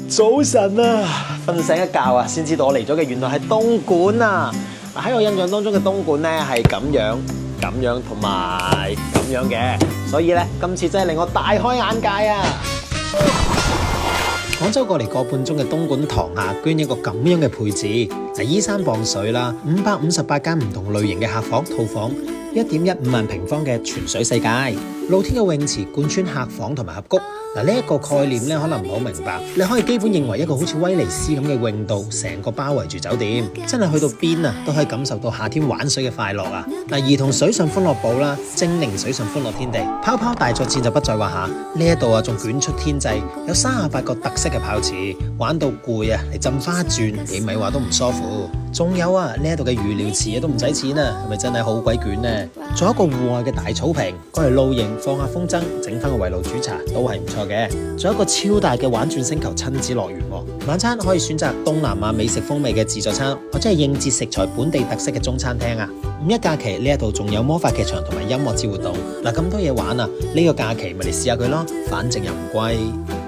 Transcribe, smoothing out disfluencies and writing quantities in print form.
早晨啊，瞓醒一覺啊，先知道我嚟咗嘅原來係東莞啊！喺我印象當中嘅東莞咧係咁樣同埋咁樣嘅，所以咧今次真係令我大開眼界啊！廣州過嚟個半鐘嘅東莞塘廈，居然一個咁樣嘅配置，依山傍水啦，558間唔同類型嘅客房套房，1.15萬平方嘅全水世界，露天嘅泳池貫穿客房同埋峽谷。呢一個概念咧可能唔好明白，你可以基本認為一個好似威尼斯咁嘅泳道，成個包圍住酒店，真係去到邊啊都可以感受到夏天玩水嘅快樂啊！兒童水上歡樂堡啦，精靈水上歡樂天地，泡泡大作戰就不在話下。呢一度啊仲捲出天際，有38個特色嘅泡池，玩到攰啊，嚟浸花轉，你咪話都唔舒服。仲有啊，呢一度嘅魚療池都唔使錢啊，係咪真係好鬼捲呢？仲有一個戶外嘅大草坪，過嚟露營放下風箏，整翻個圍爐煮茶都係唔錯嘅。仲有一個超大嘅玩轉星球親子樂園，晚餐可以選擇東南亞美食風味嘅自助餐，或者係應節食材本地特色嘅中餐廳啊。五一假期呢一度仲有魔法劇場同埋音樂節活動，咁多嘢玩啊！呢個假期咪嚟試下佢咯，反正又唔貴。